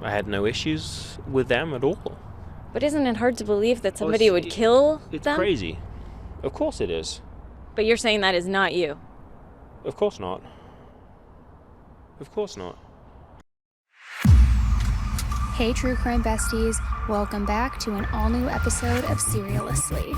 I had no issues with them at all. But isn't it hard to believe that somebody would kill them? It's crazy. Of course it is. But you're saying that is not you. Of course not. Of course not. Hey True Crime Besties, welcome back to an all-new episode of SERIALously.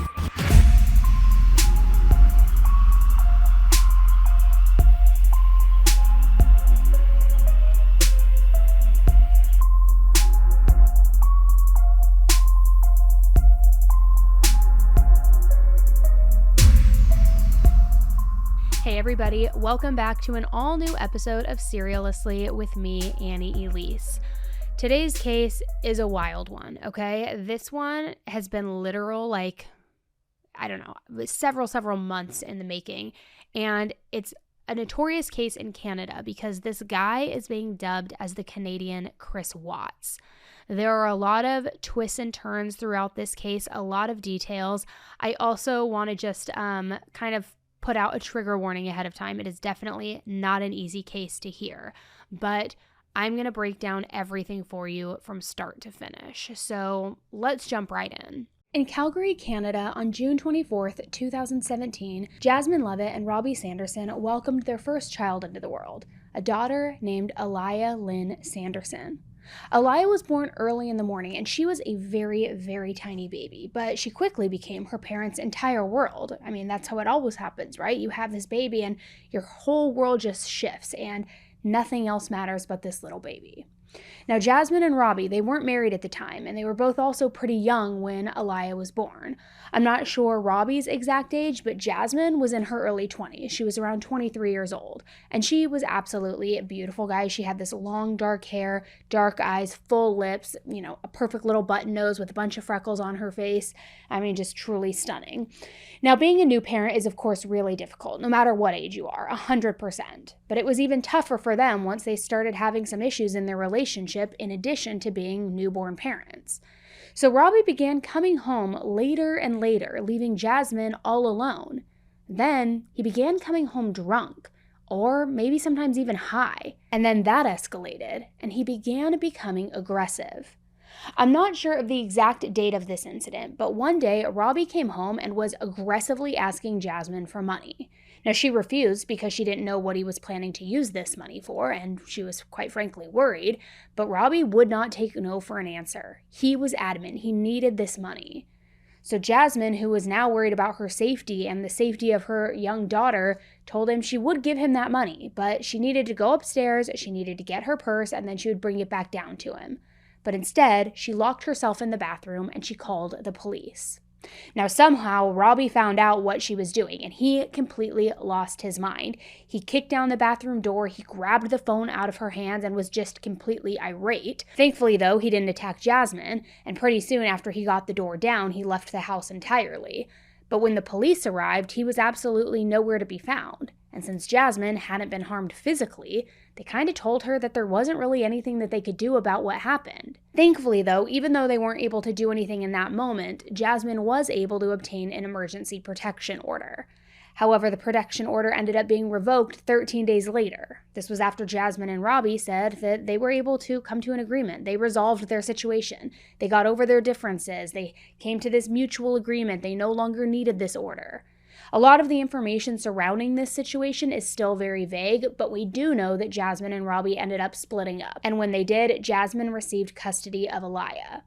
Hey everybody, welcome back to an all-new episode of SERIALously with me, Annie Elise. Today's case is a wild one, okay? This one has been literal, several months in the making. And it's a notorious case in Canada because this guy is being dubbed as the Canadian Chris Watts. There are a lot of twists and turns throughout this case, a lot of details. I also want to just kind of put out a trigger warning ahead of time. It is definitely not an easy case to hear, but I'm going to break down everything for you from start to finish. So let's jump right in. In Calgary, Canada, on June 24th, 2017, Jasmine Lovett and Robbie Sanderson welcomed their first child into the world, a daughter named Aliyah Sanderson. Aliyah was born early in the morning, and she was a very, very tiny baby, but she quickly became her parents' entire world. I mean, that's how it always happens, right? You have this baby, and your whole world just shifts, and nothing else matters but this little baby. Now, Jasmine and Robbie, they weren't married at the time, and they were both also pretty young when Aliyah was born. I'm not sure Robbie's exact age, but Jasmine was in her early 20s. She was around 23 years old, and she was absolutely a beautiful guy. She had this long, dark hair, dark eyes, full lips, a perfect little button nose with a bunch of freckles on her face. I mean, just truly stunning. Now, being a new parent is, of course, really difficult, no matter what age you are, 100%. But it was even tougher for them once they started having some issues in their relationship in addition to being newborn parents. So Robbie began coming home later and later, leaving Jasmine all alone. Then he began coming home drunk, or maybe sometimes even high. And then that escalated, and he began becoming aggressive. I'm not sure of the exact date of this incident, but one day Robbie came home and was aggressively asking Jasmine for money. Now, she refused because she didn't know what he was planning to use this money for, and she was quite frankly worried, but Robbie would not take no for an answer. He was adamant he needed this money. So Jasmine, who was now worried about her safety and the safety of her young daughter, told him she would give him that money, but she needed to go upstairs, she needed to get her purse, and then she would bring it back down to him. But instead, she locked herself in the bathroom and she called the police. Now, somehow, Robbie found out what she was doing, and he completely lost his mind. He kicked down the bathroom door, he grabbed the phone out of her hands, and was just completely irate. Thankfully, though, he didn't attack Jasmine, and pretty soon after he got the door down, he left the house entirely. But when the police arrived, he was absolutely nowhere to be found. And since Jasmine hadn't been harmed physically, they kind of told her that there wasn't really anything that they could do about what happened. Thankfully, though, even though they weren't able to do anything in that moment, Jasmine was able to obtain an emergency protection order. However, the protection order ended up being revoked 13 days later. This was after Jasmine and Robbie said that they were able to come to an agreement. They resolved their situation. They got over their differences. They came to this mutual agreement. They no longer needed this order. A lot of the information surrounding this situation is still very vague, but we do know that Jasmine and Robbie ended up splitting up. And when they did, Jasmine received custody of Aliyah.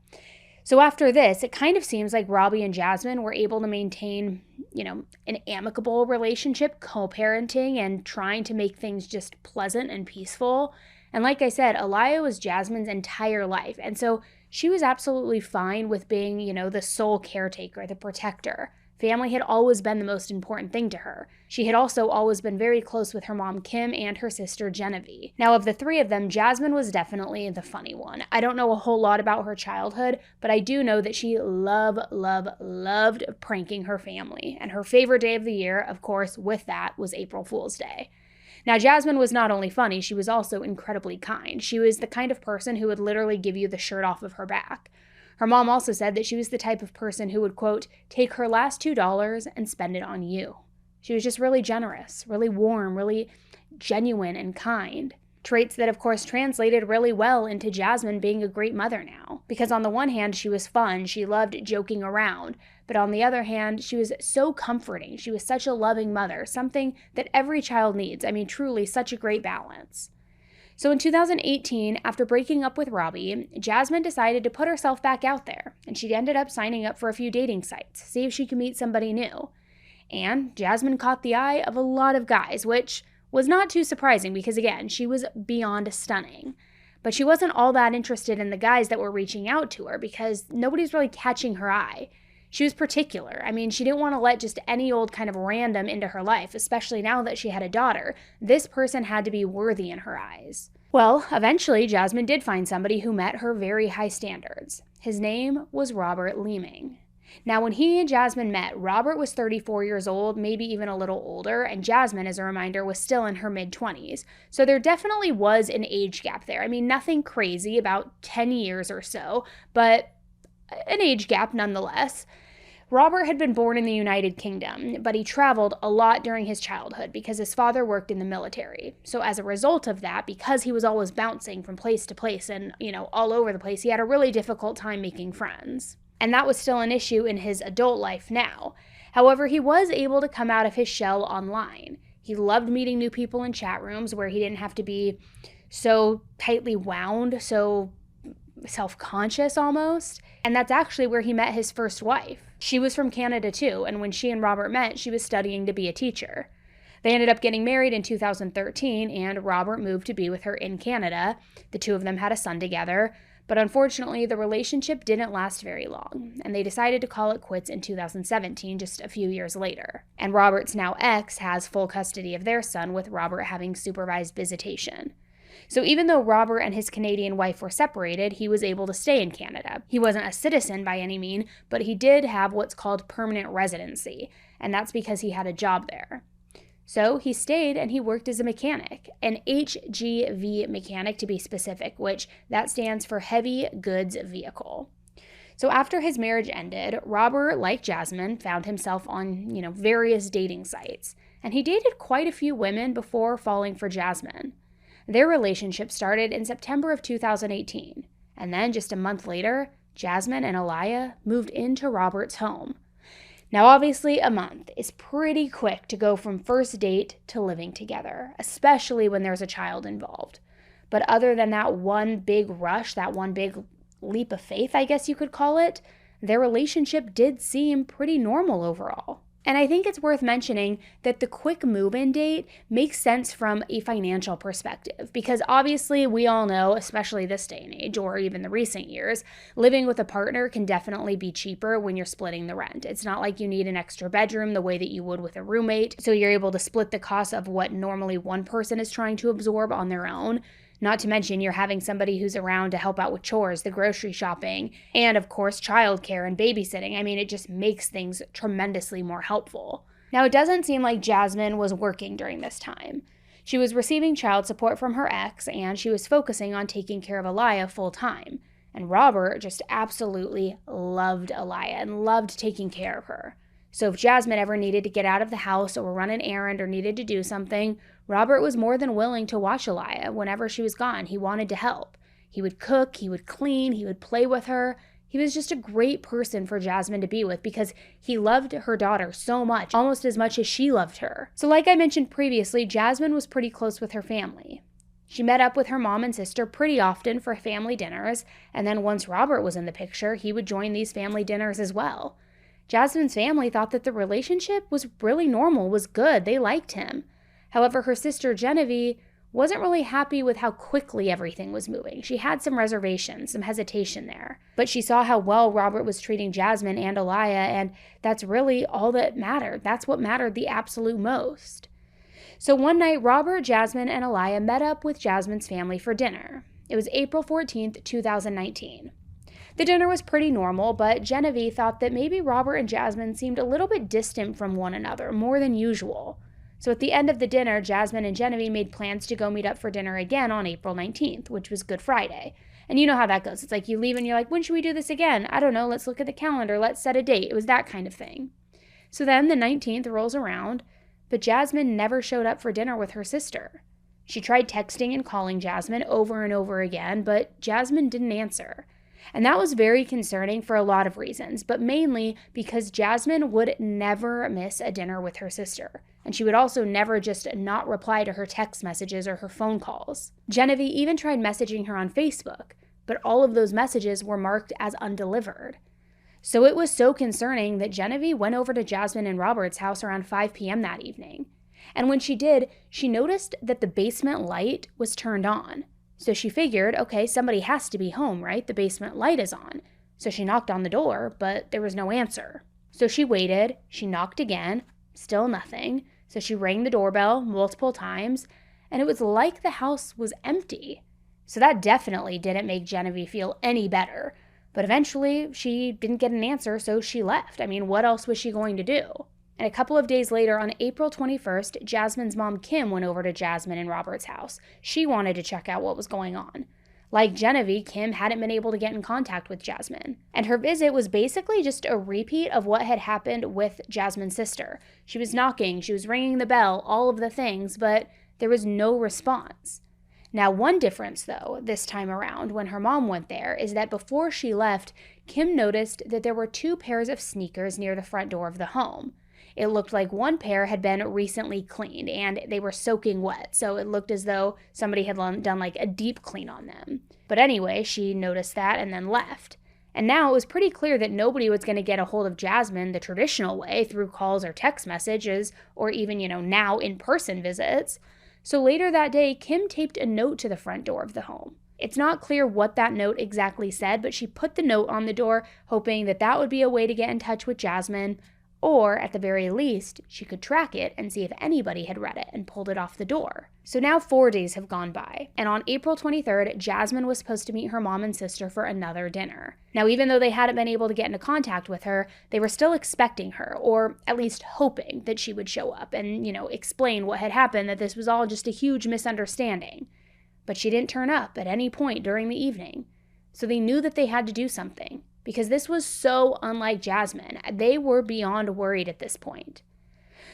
So after this, it kind of seems like Robbie and Jasmine were able to maintain, an amicable relationship, co-parenting, and trying to make things just pleasant and peaceful. And like I said, Aliyah was Jasmine's entire life. And so she was absolutely fine with being, the sole caretaker, the protector. Family had always been the most important thing to her. She had also always been very close with her mom, Kim, and her sister, Genevieve. Now, of the three of them, Jasmine was definitely the funny one. I don't know a whole lot about her childhood, but I do know that she loved pranking her family. And her favorite day of the year, of course, with that, was April Fool's Day. Now, Jasmine was not only funny, she was also incredibly kind. She was the kind of person who would literally give you the shirt off of her back. Her mom also said that she was the type of person who would, quote, take her last $2 and spend it on you. She was just really generous, really warm, really genuine and kind. Traits that, of course, translated really well into Jasmine being a great mother now. Because on the one hand, she was fun, she loved joking around, but on the other hand, she was so comforting. She was such a loving mother, something that every child needs. I mean, truly, such a great balance. So in 2018, after breaking up with Robbie, Jasmine decided to put herself back out there, and she ended up signing up for a few dating sites, see if she could meet somebody new. And Jasmine caught the eye of a lot of guys, which was not too surprising because, again, she was beyond stunning. But she wasn't all that interested in the guys that were reaching out to her because nobody's really catching her eye. She was particular. I mean, she didn't want to let just any old kind of random into her life, especially now that she had a daughter. This person had to be worthy in her eyes. Well, eventually, Jasmine did find somebody who met her very high standards. His name was Robert Leeming. Now, when he and Jasmine met, Robert was 34 years old, maybe even a little older, and Jasmine, as a reminder, was still in her mid-20s. So there definitely was an age gap there. I mean, nothing crazy, about 10 years or so, but an age gap nonetheless. Robert had been born in the United Kingdom, but he traveled a lot during his childhood because his father worked in the military. So as a result of that, because he was always bouncing from place to place and, all over the place, he had a really difficult time making friends. And that was still an issue in his adult life now. However, he was able to come out of his shell online. He loved meeting new people in chat rooms where he didn't have to be so tightly wound, so self-conscious almost. And that's actually where he met his first wife. She was from Canada too, and when she and Robert met, she was studying to be a teacher. They ended up getting married in 2013, and Robert moved to be with her in Canada. The two of them had a son together. But unfortunately, the relationship didn't last very long, and they decided to call it quits in 2017, just a few years later. And Robert's now ex has full custody of their son, with Robert having supervised visitation. So even though Robert and his Canadian wife were separated, he was able to stay in Canada. He wasn't a citizen by any means, but he did have what's called permanent residency, and that's because he had a job there. So he stayed and he worked as a mechanic, an HGV mechanic to be specific, which that stands for heavy goods vehicle. So after his marriage ended, Robert, like Jasmine, found himself on, various dating sites, and he dated quite a few women before falling for Jasmine. Their relationship started in September of 2018, and then just a month later, Jasmine and Aliyah moved into Robert's home. Now, obviously, a month is pretty quick to go from first date to living together, especially when there's a child involved. But other than that one big rush, that one big leap of faith, I guess you could call it, their relationship did seem pretty normal overall. And I think it's worth mentioning that the quick move-in date makes sense from a financial perspective, because obviously we all know, especially this day and age, or even the recent years, living with a partner can definitely be cheaper when you're splitting the rent. It's not like you need an extra bedroom the way that you would with a roommate, so you're able to split the cost of what normally one person is trying to absorb on their own. Not to mention you're having somebody who's around to help out with chores, the grocery shopping, and of course childcare and babysitting. I mean, it just makes things tremendously more helpful. Now, it doesn't seem like Jasmine was working during this time. She was receiving child support from her ex, and she was focusing on taking care of Aliyah full time. And Robert just absolutely loved Aliyah and loved taking care of her. So if Jasmine ever needed to get out of the house or run an errand or needed to do something, Robert was more than willing to watch Aliyah whenever she was gone. He wanted to help. He would cook, he would clean, he would play with her. He was just a great person for Jasmine to be with because he loved her daughter so much, almost as much as she loved her. So like I mentioned previously, Jasmine was pretty close with her family. She met up with her mom and sister pretty often for family dinners, and then once Robert was in the picture, he would join these family dinners as well. Jasmine's family thought that the relationship was really normal, was good, they liked him. However, her sister Genevieve wasn't really happy with how quickly everything was moving. She had some reservations, some hesitation there. But she saw how well Robert was treating Jasmine and Aliyah, and that's really all that mattered. That's what mattered the absolute most. So one night, Robert, Jasmine, and Aliyah met up with Jasmine's family for dinner. It was April 14th, 2019. The dinner was pretty normal, but Genevieve thought that maybe Robert and Jasmine seemed a little bit distant from one another, more than usual. So at the end of the dinner, Jasmine and Genevieve made plans to go meet up for dinner again on April 19th, which was Good Friday. And you know how that goes. It's like you leave and you're like, when should we do this again? I don't know, let's look at the calendar, let's set a date. It was that kind of thing. So then the 19th rolls around, but Jasmine never showed up for dinner with her sister. She tried texting and calling Jasmine over and over again, but Jasmine didn't answer. And that was very concerning for a lot of reasons, but mainly because Jasmine would never miss a dinner with her sister. And she would also never just not reply to her text messages or her phone calls. Genevieve even tried messaging her on Facebook, but all of those messages were marked as undelivered. So it was so concerning that Genevieve went over to Jasmine and Robert's house around 5 p.m. that evening. And when she did, she noticed that the basement light was turned on. So she figured, okay, somebody has to be home, right? The basement light is on. So she knocked on the door, but there was no answer. So she waited, she knocked again, still nothing. So she rang the doorbell multiple times, and it was like the house was empty. So that definitely didn't make Genevieve feel any better. But eventually, she didn't get an answer, so she left. I mean, what else was she going to do? And a couple of days later, on April 21st, Jasmine's mom, Kim, went over to Jasmine and Robert's house. She wanted to check out what was going on. Like Genevieve, Kim hadn't been able to get in contact with Jasmine. And her visit was basically just a repeat of what had happened with Jasmine's sister. She was knocking, she was ringing the bell, all of the things, but there was no response. Now, one difference, though, this time around when her mom went there is that before she left, Kim noticed that there were 2 pairs of sneakers near the front door of the home. It looked like one pair had been recently cleaned and they were soaking wet, so it looked as though somebody had done like a deep clean on them. But anyway, she noticed that and then left. And now it was pretty clear that nobody was going to get a hold of Jasmine the traditional way through calls or text messages or even, now in-person visits. So later that day, Kim taped a note to the front door of the home. It's not clear what that note exactly said, but she put the note on the door, hoping that that would be a way to get in touch with Jasmine, or at the very least, she could track it and see if anybody had read it and pulled it off the door. So now 4 days have gone by, and on April 23rd, Jasmine was supposed to meet her mom and sister for another dinner. Now, even though they hadn't been able to get into contact with her, they were still expecting her, or at least hoping that she would show up and, explain what had happened, that this was all just a huge misunderstanding. But she didn't turn up at any point during the evening. So they knew that they had to do something, because this was so unlike Jasmine. They were beyond worried at this point.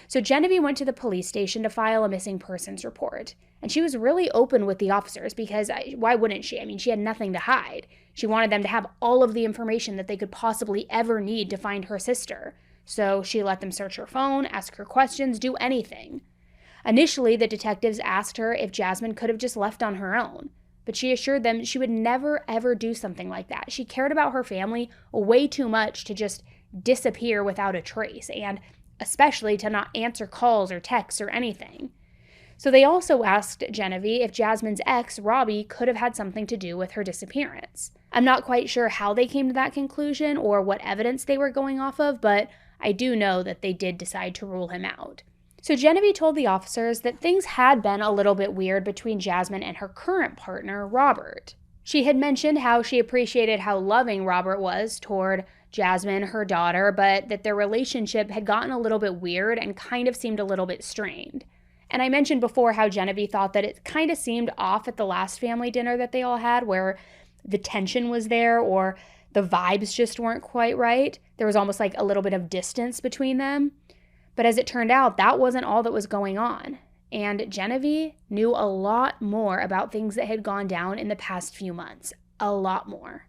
So Genevieve went to the police station to file a missing persons report. And she was really open with the officers because why wouldn't she? I mean, she had nothing to hide. She wanted them to have all of the information that they could possibly ever need to find her sister. So she let them search her phone, ask her questions, do anything. Initially, the detectives asked her if Jasmine could have just left on her own. But she assured them she would never, ever do something like that. She cared about her family way too much to just disappear without a trace, and especially to not answer calls or texts or anything. So they also asked Genevieve if Jasmine's ex, Robbie, could have had something to do with her disappearance. I'm not quite sure how they came to that conclusion or what evidence they were going off of, but I do know that they did decide to rule him out. So Genevieve told the officers that things had been a little bit weird between Jasmine and her current partner, Robert. She had mentioned how she appreciated how loving Robert was toward Jasmine, her daughter, but that their relationship had gotten a little bit weird and kind of seemed a little bit strained. And I mentioned before how Genevieve thought that it kind of seemed off at the last family dinner that they all had, where the tension was there or the vibes just weren't quite right. There was almost like a little bit of distance between them. But as it turned out, that wasn't all that was going on. And Genevieve knew a lot more about things that had gone down in the past few months. A lot more.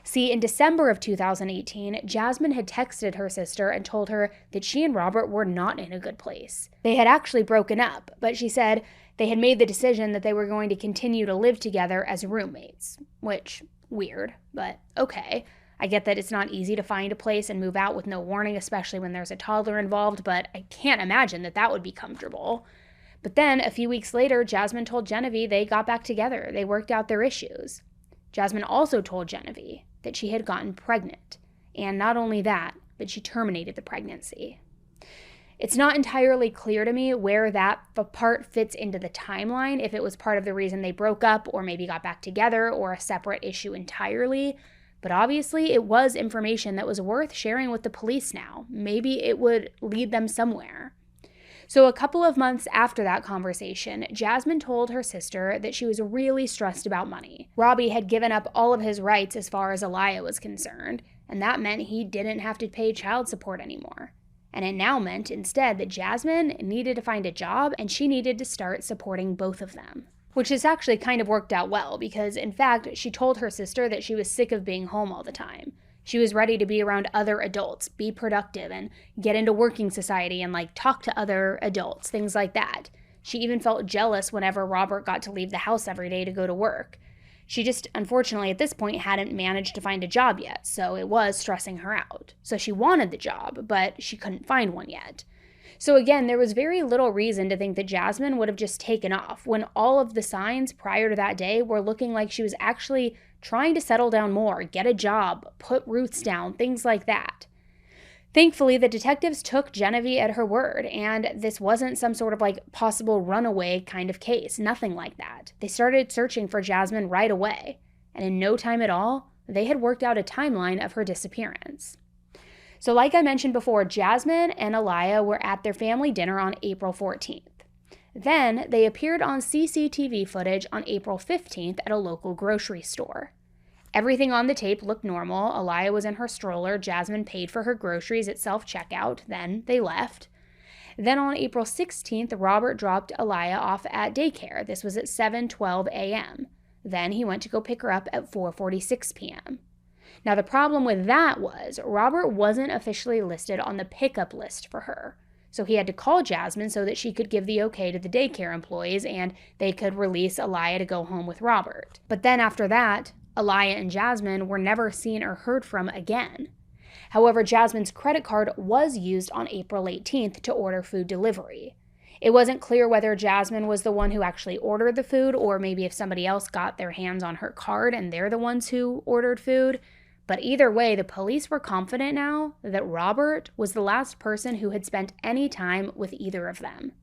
See, in December of 2018, Jasmine had texted her sister and told her that she and Robert were not in a good place. They had actually broken up, but she said they had made the decision that they were going to continue to live together as roommates. Which, weird, but okay. I get that it's not easy to find a place and move out with no warning, especially when there's a toddler involved, but I can't imagine that that would be comfortable. But then, a few weeks later, Jasmine told Genevieve they got back together. They worked out their issues. Jasmine also told Genevieve that she had gotten pregnant. And not only that, but she terminated the pregnancy. It's not entirely clear to me where that part fits into the timeline, if it was part of the reason they broke up or maybe got back together or a separate issue entirely. But obviously, it was information that was worth sharing with the police now. Maybe it would lead them somewhere. So a couple of months after that conversation, Jasmine told her sister that she was really stressed about money. Robbie had given up all of his rights as far as Aliyah was concerned, and that meant he didn't have to pay child support anymore. And it now meant instead that Jasmine needed to find a job and she needed to start supporting both of them. Which has actually kind of worked out well because, in fact, she told her sister that she was sick of being home all the time. She was ready to be around other adults, be productive, and get into working society and, talk to other adults, things like that. She even felt jealous whenever Robert got to leave the house every day to go to work. She just, unfortunately, at this point hadn't managed to find a job yet, so it was stressing her out. So she wanted the job, but she couldn't find one yet. So again, there was very little reason to think that Jasmine would have just taken off when all of the signs prior to that day were looking like she was actually trying to settle down more, get a job, put roots down, things like that. Thankfully, the detectives took Genevieve at her word, and this wasn't some sort of possible runaway kind of case, nothing like that. They started searching for Jasmine right away, and in no time at all, they had worked out a timeline of her disappearance. So like I mentioned before, Jasmine and Aliyah were at their family dinner on April 14th. Then they appeared on CCTV footage on April 15th at a local grocery store. Everything on the tape looked normal. Aliyah was in her stroller. Jasmine paid for her groceries at self-checkout. Then they left. Then on April 16th, Robert dropped Aliyah off at daycare. This was at 7:12 a.m. Then he went to go pick her up at 4:46 p.m. Now the problem with that was Robert wasn't officially listed on the pickup list for her. So he had to call Jasmine so that she could give the okay to the daycare employees and they could release Aliyah to go home with Robert. But then after that, Aliyah and Jasmine were never seen or heard from again. However, Jasmine's credit card was used on April 18th to order food delivery. It wasn't clear whether Jasmine was the one who actually ordered the food or maybe if somebody else got their hands on her card and they're the ones who ordered food. But either way, the police were confident now that Robert was the last person who had spent any time with either of them.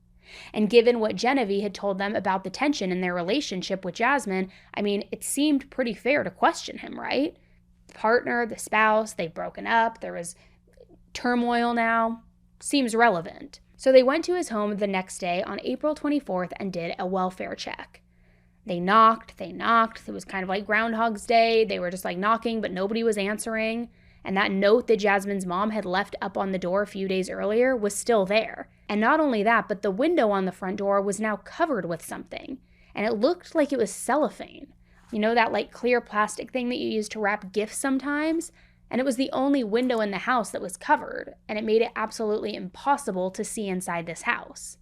And given what Genevieve had told them about the tension in their relationship with Jasmine, it seemed pretty fair to question him, right? The partner, the spouse, they've broken up, there was turmoil now. Seems relevant. So they went to his home the next day on April 24th and did a welfare check. They knocked. It was kind of like Groundhog's Day. They were just knocking, but nobody was answering. And that note that Jasmine's mom had left up on the door a few days earlier was still there. And not only that, but the window on the front door was now covered with something. And it looked like it was cellophane. You know that clear plastic thing that you use to wrap gifts sometimes? And it was the only window in the house that was covered. And it made it absolutely impossible to see inside this house.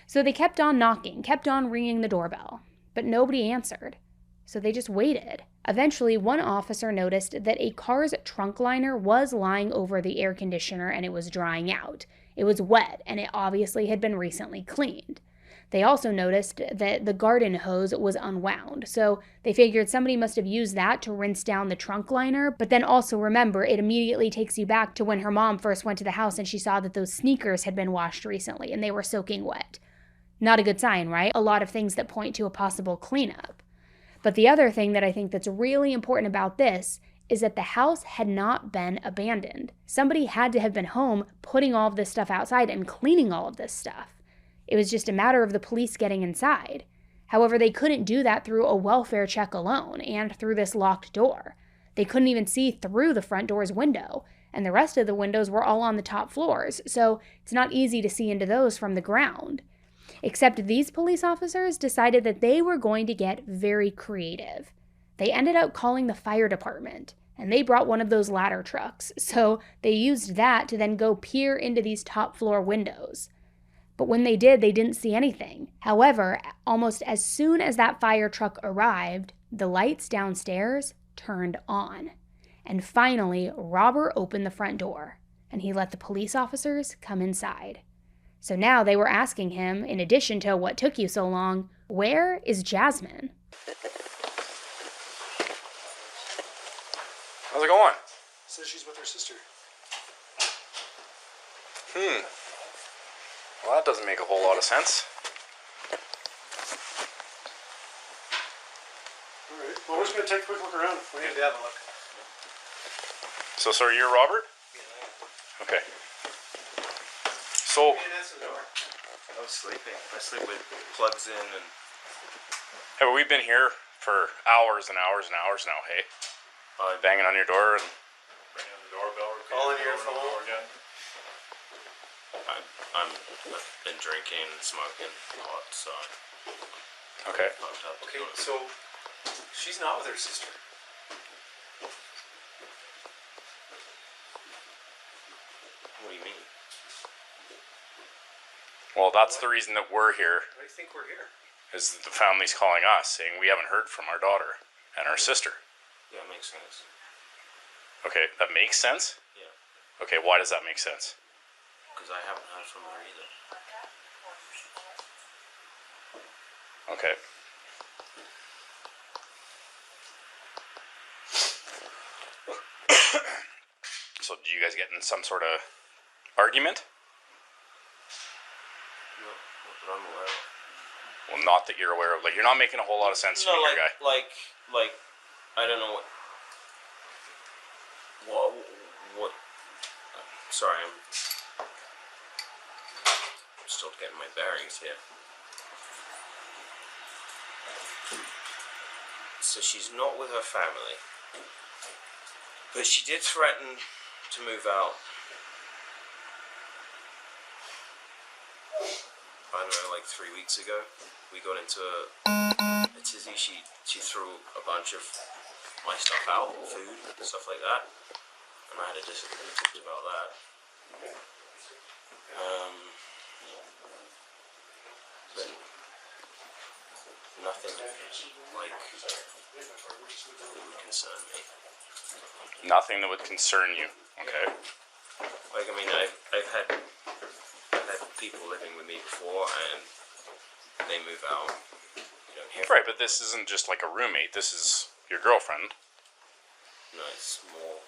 So they kept on knocking, kept on ringing the doorbell. But nobody answered. So they just waited. Eventually, one officer noticed that a car's trunk liner was lying over the air conditioner and it was drying out. It was wet and it obviously had been recently cleaned. They also noticed that the garden hose was unwound, so they figured somebody must have used that to rinse down the trunk liner, but then also remember, it immediately takes you back to when her mom first went to the house and she saw that those sneakers had been washed recently and they were soaking wet. Not a good sign, right? A lot of things that point to a possible cleanup. But the other thing that I think that's really important about this is that the house had not been abandoned. Somebody had to have been home putting all of this stuff outside and cleaning all of this stuff. It was just a matter of the police getting inside. However, they couldn't do that through a welfare check alone and through this locked door. They couldn't even see through the front door's window, and the rest of the windows were all on the top floors, so it's not easy to see into those from the ground. Except these police officers decided that they were going to get very creative. They ended up calling the fire department, and they brought one of those ladder trucks, so they used that to then go peer into these top floor windows. But when they did, they didn't see anything. However, almost as soon as that fire truck arrived, the lights downstairs turned on. And finally, Robert opened the front door, and he let the police officers come inside. So now they were asking him, in addition to what took you so long, where is Jasmine? How's it going? Says she's with her sister. Well, that doesn't make a whole lot of sense. Alright, well, we're just going to take a quick look around. We need to have a look. So, sorry, you're Robert? Okay. So, I was sleeping. I sleep with plugs in and... hey, but we've been here for hours and hours and hours now, hey? Banging on your door and... Ringing the doorbell. Calling your phone. I've been drinking and smoking a lot, so Okay. pumped up. Okay, so she's not with her sister. What do you mean? Well, that's the reason that we're here, Why do you think we're here? is that the family's calling us saying we haven't heard from our daughter and our sister. Yeah, it makes sense. Okay, that makes sense? Yeah, Okay, why does that make sense? because I haven't heard from her either. Okay. So, do you guys get in some sort of argument? No, not that I'm aware of. Well, not that you're aware of. Like, you're not making a whole lot of sense to me, here, guy. like, I don't know what. Sorry, I'm still getting my bearings here. So she's not with her family, but she did threaten to move out. I don't know, like 3 weeks ago, we got into a tizzy. She threw a bunch of my stuff out, food, stuff like that, and I had a disagreement about that. But nothing like that would concern me. Nothing that would concern you. Okay. Like, I mean, I've had people living with me before, and they move out. You don't hear from Right, but this isn't just like a roommate. This is your girlfriend. No, it's more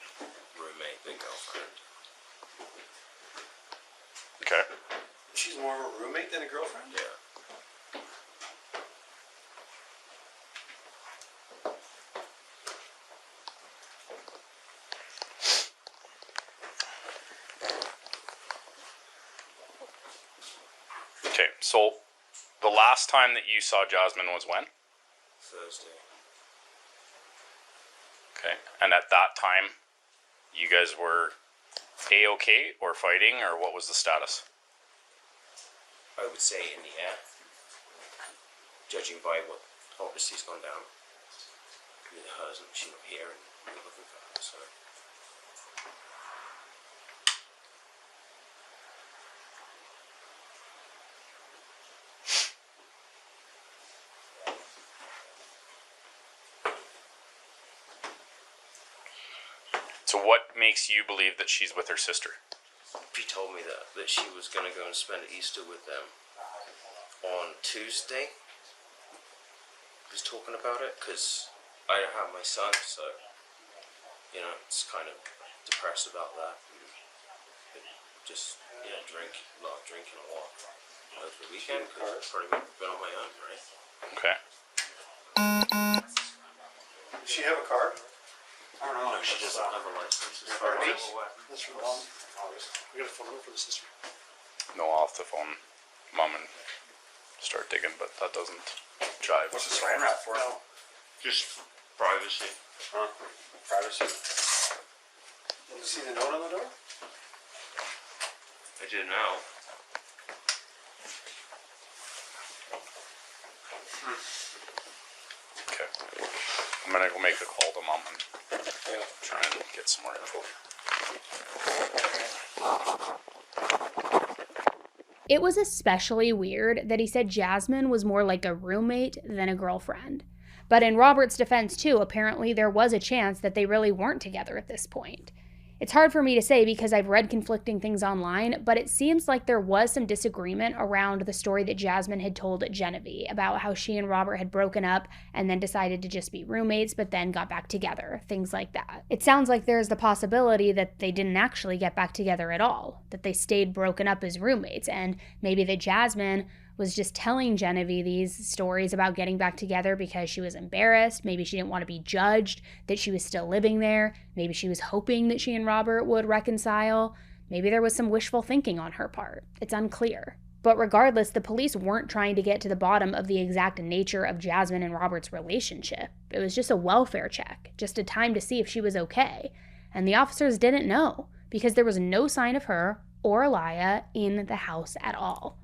roommate than girlfriend. Okay. She's more of a roommate than a girlfriend? Yeah. Okay, so the last time that you saw Jasmine was when? Thursday. Okay. And at that time, you guys were A-okay or fighting, or what was the status? I would say in the air, judging by what obviously has gone down with hers, and she's not here, and we're looking for her, so. So what makes you believe that she's with her sister? She told me that she was going to go and spend Easter with them on Tuesday. I was talking about it because I don't have my son, so, you know, it's kind of depressed about that. And just, you know, a lot of drinking a lot over the weekend, because I've probably been on my own, right? Okay. Does she have a car? I don't know. No, she doesn't have a license as far as I'm aware. That's from mom. We got a phone number for the sister. No, I'll have to phone Mom and start digging, but that doesn't jive. What's the saran wrap for? No. Just privacy. Huh? Privacy. Did you see the note on the door? I do now. Okay. I'm gonna go make a call to Mom and try and get some more info. It was especially weird that he said Jasmine was more like a roommate than a girlfriend. But in Robert's defense too, apparently there was a chance that they really weren't together at this point. It's hard for me to say because I've read conflicting things online, but it seems like there was some disagreement around the story that Jasmine had told Genevieve about how she and Robert had broken up and then decided to just be roommates, but then got back together, things like that. It sounds like there's the possibility that they didn't actually get back together at all, that they stayed broken up as roommates, and maybe that Jasmine was just telling Genevieve these stories about getting back together because she was embarrassed. Maybe she didn't want to be judged that she was still living there. Maybe she was hoping that she and Robert would reconcile. Maybe there was some wishful thinking on her part. It's unclear. But regardless, the police weren't trying to get to the bottom of the exact nature of Jasmine and Robert's relationship. It was just a welfare check, just a time to see if she was okay. And the officers didn't know, because there was no sign of her or Aliyah in the house at all.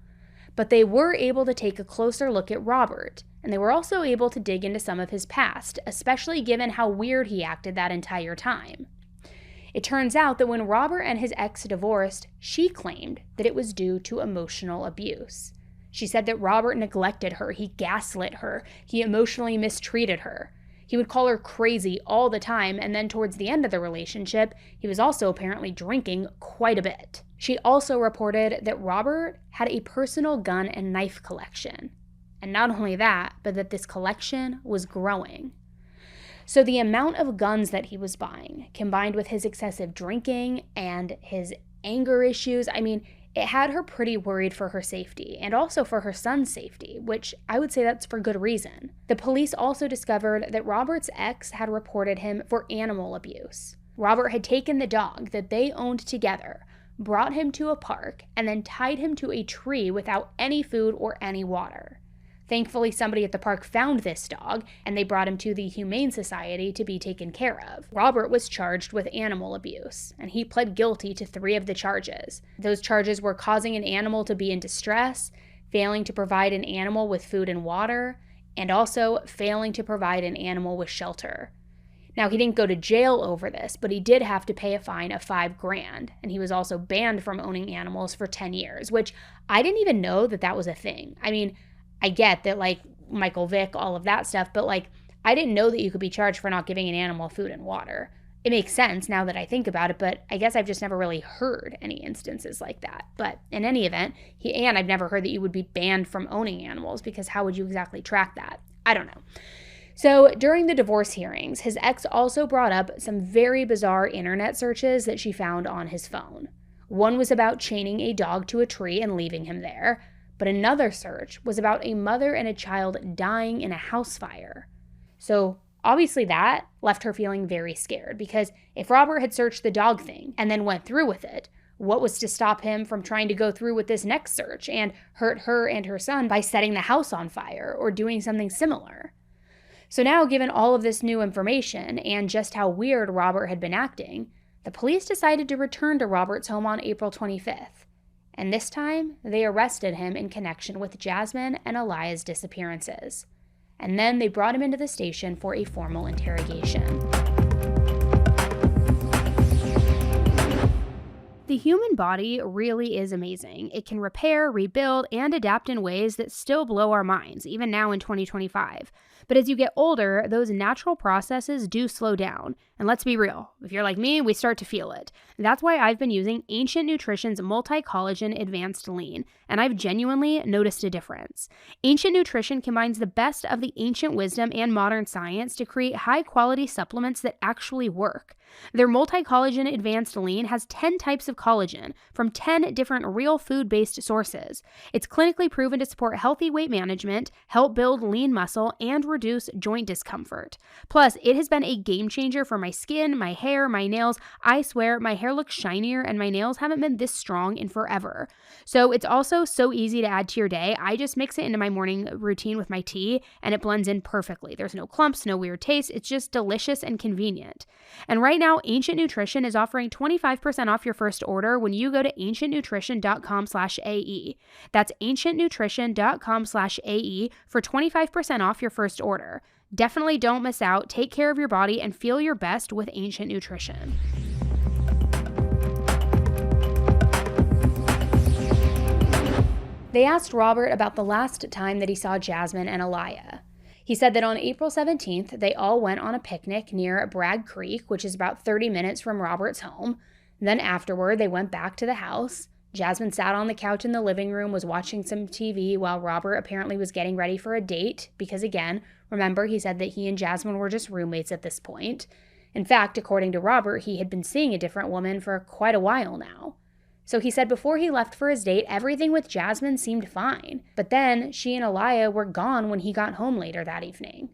But they were able to take a closer look at Robert, and they were also able to dig into some of his past, especially given how weird he acted that entire time. It turns out that when Robert and his ex divorced, she claimed that it was due to emotional abuse. She said that Robert neglected her, he gaslit her, he emotionally mistreated her. He would call her crazy all the time, and then towards the end of the relationship, he was also apparently drinking quite a bit. She also reported that Robert had a personal gun and knife collection. And not only that, but that this collection was growing. So the amount of guns that he was buying, combined with his excessive drinking and his anger issues, it had her pretty worried for her safety and also for her son's safety, which I would say that's for good reason. The police also discovered that Robert's ex had reported him for animal abuse. Robert had taken the dog that they owned together, brought him to a park, and then tied him to a tree without any food or any water. Thankfully, somebody at the park found this dog, and they brought him to the Humane Society to be taken care of. Robert was charged with animal abuse, and he pled guilty to 3 of the charges. Those charges were causing an animal to be in distress, failing to provide an animal with food and water, and also failing to provide an animal with shelter. Now, he didn't go to jail over this, but he did have to pay a fine of $5,000, and he was also banned from owning animals for 10 years, which I didn't even know that was a thing. I get that, Michael Vick, all of that stuff, but, I didn't know that you could be charged for not giving an animal food and water. It makes sense now that I think about it, but I guess I've just never really heard any instances like that. But in any event, I've never heard that you would be banned from owning animals, because how would you exactly track that? I don't know. So during the divorce hearings, his ex also brought up some very bizarre internet searches that she found on his phone. One was about chaining a dog to a tree and leaving him there. But another search was about a mother and a child dying in a house fire. So obviously that left her feeling very scared, because if Robert had searched the dog thing and then went through with it, what was to stop him from trying to go through with this next search and hurt her and her son by setting the house on fire or doing something similar? So now, given all of this new information and just how weird Robert had been acting, the police decided to return to Robert's home on April 25th. And this time, they arrested him in connection with Jasmine and Aliyah's disappearances. And then they brought him into the station for a formal interrogation. The human body really is amazing. It can repair, rebuild, and adapt in ways that still blow our minds, even now in 2025. But as you get older, those natural processes do slow down. And let's be real, if you're like me, we start to feel it. That's why I've been using Ancient Nutrition's Multi-Collagen Advanced Lean, and I've genuinely noticed a difference. Ancient Nutrition combines the best of the ancient wisdom and modern science to create high-quality supplements that actually work. Their Multi-Collagen Advanced Lean has 10 types of collagen from 10 different real food-based sources. It's clinically proven to support healthy weight management, help build lean muscle, and reduce joint discomfort. Plus, it has been a game changer for my skin, my hair, my nails. I swear, my hair looks shinier and my nails haven't been this strong in forever. So it's also so easy to add to your day. I just mix it into my morning routine with my tea and it blends in perfectly. There's no clumps, no weird taste. It's just delicious and convenient. And right now, Ancient Nutrition is offering 25% off your first order when you go to ancientnutrition.com/AE. That's ancientnutrition.com/AE for 25% off your first order. Definitely don't miss out. Take care of your body and feel your best with Ancient Nutrition. They asked Robert about the last time that he saw Jasmine and Aliyah. He said that on April 17th, they all went on a picnic near Bragg Creek, which is about 30 minutes from Robert's home. Then afterward, they went back to the house. Jasmine sat on the couch in the living room, was watching some TV while Robert apparently was getting ready for a date because, again, remember, he said that he and Jasmine were just roommates at this point. In fact, according to Robert, he had been seeing a different woman for quite a while now. So he said before he left for his date, everything with Jasmine seemed fine. But then she and Aliyah were gone when he got home later that evening.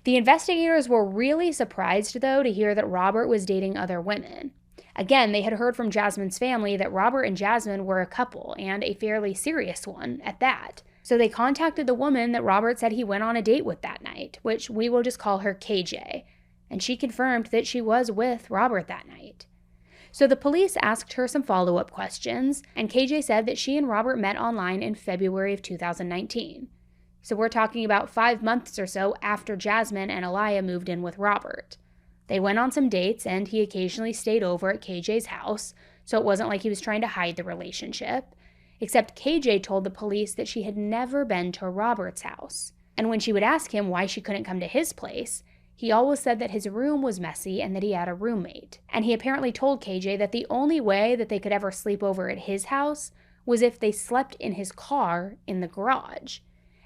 The investigators were really surprised, though, to hear that Robert was dating other women. Again, they had heard from Jasmine's family that Robert and Jasmine were a couple, and a fairly serious one at that. So they contacted the woman that Robert said he went on a date with that night, which we will just call her KJ, and she confirmed that she was with Robert that night. So the police asked her some follow-up questions, and KJ said that she and Robert met online in February of 2019. So we're talking about 5 months or so after Jasmine and Aliyah moved in with Robert. They went on some dates, and he occasionally stayed over at KJ's house, so it wasn't like he was trying to hide the relationship. Except KJ told the police that she had never been to Robert's house. And when she would ask him why she couldn't come to his place, he always said that his room was messy and that he had a roommate. And he apparently told KJ that the only way that they could ever sleep over at his house was if they slept in his car in the garage.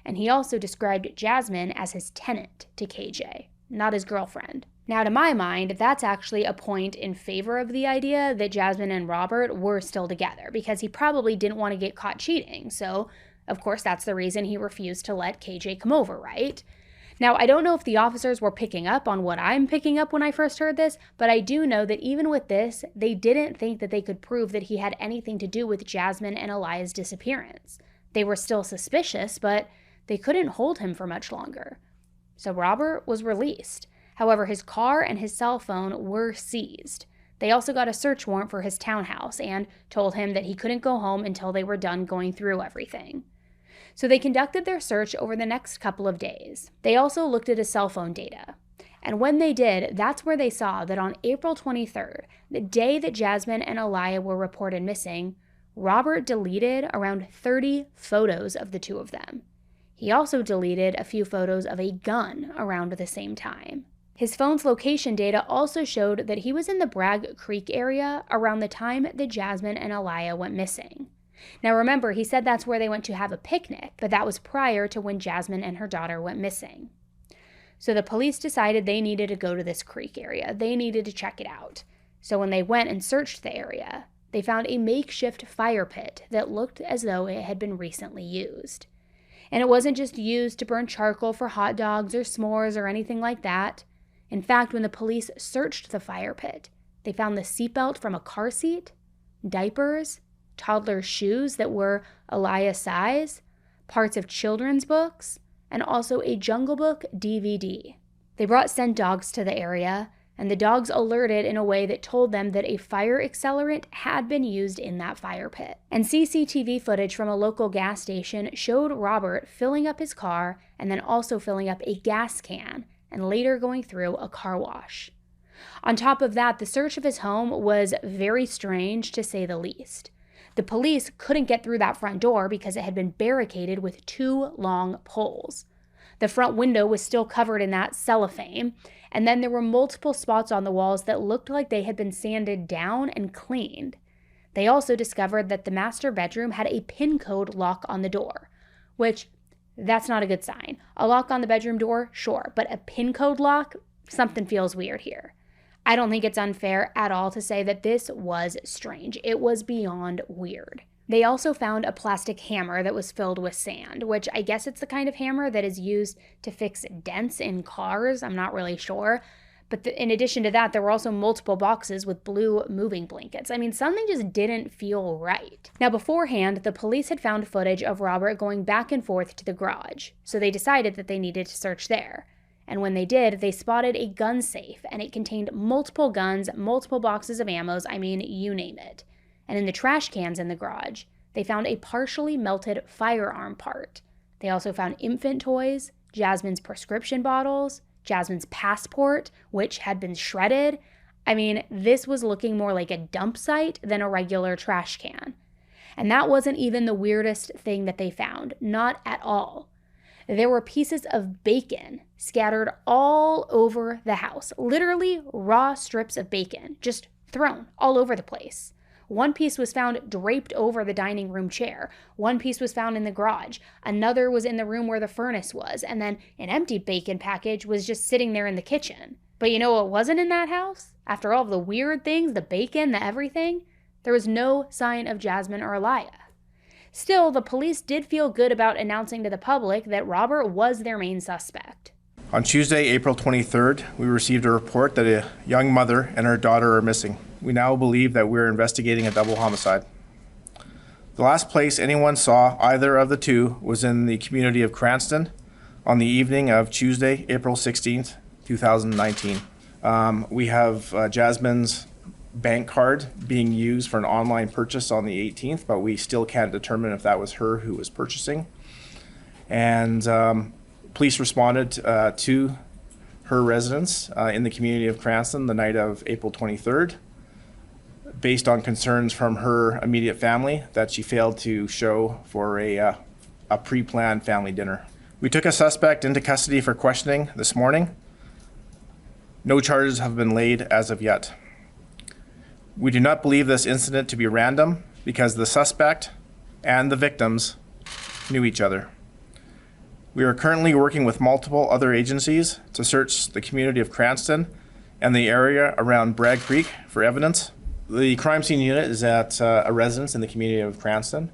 And he also described Jasmine as his tenant to KJ, not his girlfriend. Now, to my mind, that's actually a point in favor of the idea that Jasmine and Robert were still together, because he probably didn't want to get caught cheating. So, of course, that's the reason he refused to let KJ come over, right? Now, I don't know if the officers were picking up on what I'm picking up when I first heard this, but I do know that even with this, they didn't think that they could prove that he had anything to do with Jasmine and Aliyah's disappearance. They were still suspicious, but they couldn't hold him for much longer. So Robert was released. However, his car and his cell phone were seized. They also got a search warrant for his townhouse and told him that he couldn't go home until they were done going through everything. So they conducted their search over the next couple of days. They also looked at his cell phone data. And when they did, that's where they saw that on April 23rd, the day that Jasmine and Aliyah were reported missing, Robert deleted around 30 photos of the two of them. He also deleted a few photos of a gun around the same time. His phone's location data also showed that he was in the Bragg Creek area around the time that Jasmine and Aliyah went missing. Now remember, he said that's where they went to have a picnic, but that was prior to when Jasmine and her daughter went missing. So the police decided they needed to go to this creek area. They needed to check it out. So when they went and searched the area, they found a makeshift fire pit that looked as though it had been recently used. And it wasn't just used to burn charcoal for hot dogs or s'mores or anything like that. In fact, when the police searched the fire pit, they found the seatbelt from a car seat, diapers, toddler shoes that were Aliyah's size, parts of children's books, and also a Jungle Book DVD. They brought scent dogs to the area, and the dogs alerted in a way that told them that a fire accelerant had been used in that fire pit. And CCTV footage from a local gas station showed Robert filling up his car and then also filling up a gas can, and later going through a car wash. On top of that, the search of his home was very strange, to say the least. The police couldn't get through that front door because it had been barricaded with 2 long poles. The front window was still covered in that cellophane, and then there were multiple spots on the walls that looked like they had been sanded down and cleaned. They also discovered that the master bedroom had a PIN code lock on the door, which that's not a good sign. A lock on the bedroom door, sure, but a PIN code lock? Something feels weird here. I don't think it's unfair at all to say that this was strange. It was beyond weird. They also found a plastic hammer that was filled with sand, which I guess it's the kind of hammer that is used to fix dents in cars. I'm not really sure. But in addition to that, there were also multiple boxes with blue moving blankets. I mean, something just didn't feel right. Now, beforehand, the police had found footage of Robert going back and forth to the garage, so they decided that they needed to search there. And when they did, they spotted a gun safe, and it contained multiple guns, multiple boxes of ammos, I mean, you name it. And in the trash cans in the garage, they found a partially melted firearm part. They also found infant toys, Jasmine's prescription bottles, Jasmine's passport, which had been shredded. I mean, this was looking more like a dump site than a regular trash can. And that wasn't even the weirdest thing that they found, not at all. There were pieces of bacon scattered all over the house, literally raw strips of bacon, just thrown all over the place. One piece was found draped over the dining room chair. One piece was found in the garage. Another was in the room where the furnace was. And then an empty bacon package was just sitting there in the kitchen. But you know what wasn't in that house? After all of the weird things, the bacon, the everything, there was no sign of Jasmine or Aliyah. Still, the police did feel good about announcing to the public that Robert was their main suspect. On Tuesday, April 23rd, we received a report that a young mother and her daughter are missing. We now believe that we're investigating a double homicide. The last place anyone saw either of the two was in the community of Cranston on the evening of Tuesday, April 16th, 2019. We have Jasmine's bank card being used for an online purchase on the 18th, but we still can't determine if that was her who was purchasing. And police responded to her residence in the community of Cranston the night of April 23rd, based on concerns from her immediate family that she failed to show for a pre-planned family dinner. We took a suspect into custody for questioning this morning. No charges have been laid as of yet. We do not believe this incident to be random because the suspect and the victims knew each other. We are currently working with multiple other agencies to search the community of Cranston and the area around Bragg Creek for evidence. The crime scene unit is at a residence in the community of Cranston.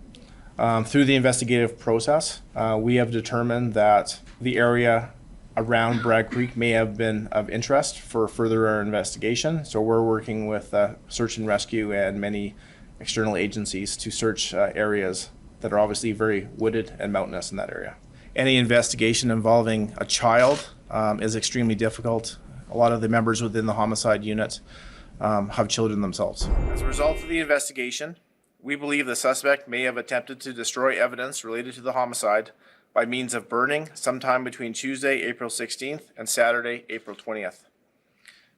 Through the investigative process, we have determined that the area around Bragg Creek may have been of interest for further investigation. So we're working with search and rescue and many external agencies to search areas that are obviously very wooded and mountainous in that area. Any investigation involving a child is extremely difficult. A lot of the members within the homicide unit have children themselves. As a result of the investigation, we believe the suspect may have attempted to destroy evidence related to the homicide by means of burning sometime between Tuesday, April 16th and Saturday, April 20th.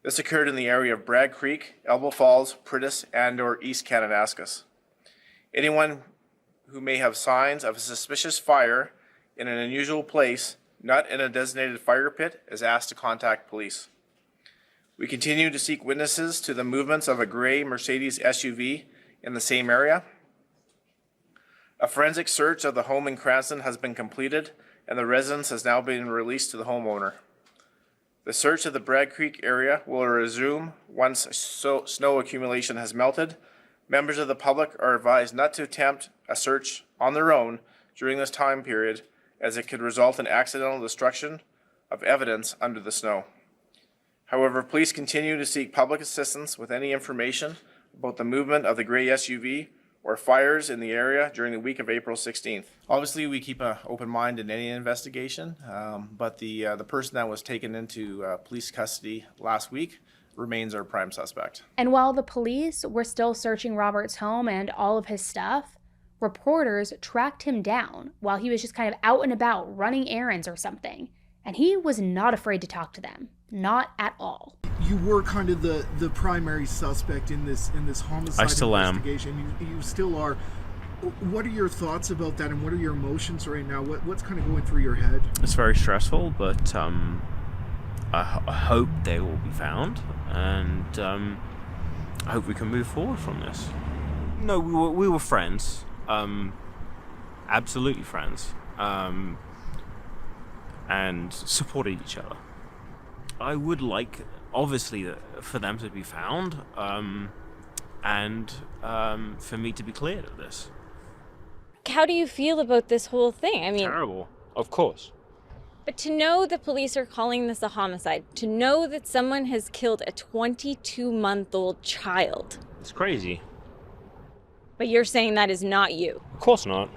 This occurred in the area of Bragg Creek, Elbow Falls, Priddis, and/or East Kananaskis. Anyone who may have signs of a suspicious fire in an unusual place, not in a designated fire pit, is asked to contact police. We continue to seek witnesses to the movements of a gray Mercedes SUV in the same area. A forensic search of the home in Cranston has been completed and the residence has now been released to the homeowner. The search of the Bragg Creek area will resume once snow accumulation has melted. Members of the public are advised not to attempt a search on their own during this time period, as it could result in accidental destruction of evidence under the snow. However, police continue to seek public assistance with any information about the movement of the gray SUV or fires in the area during the week of April 16th. Obviously, we keep an open mind in any investigation, but the person that was taken into police custody last week remains our prime suspect. And while the police were still searching Robert's home and all of his stuff, reporters tracked him down while he was just kind of out and about running errands or something. And he was not afraid to talk to them. Not at all. You were kind of the primary suspect in this homicide I still investigation. You still are. What are your thoughts about that, and what are your emotions right now? What's kind of going through your head? It's very stressful, but I hope they will be found, and I hope we can move forward from this. No, we were friends, absolutely friends, and supported each other. I would like, obviously, for them to be found, and for me to be cleared of this. How do you feel about this whole thing? I mean, Terrible, of course. but to know the police are calling this a homicide, to know that someone has killed a 22-month-old child. It's crazy. But you're saying that is not you. Of course not.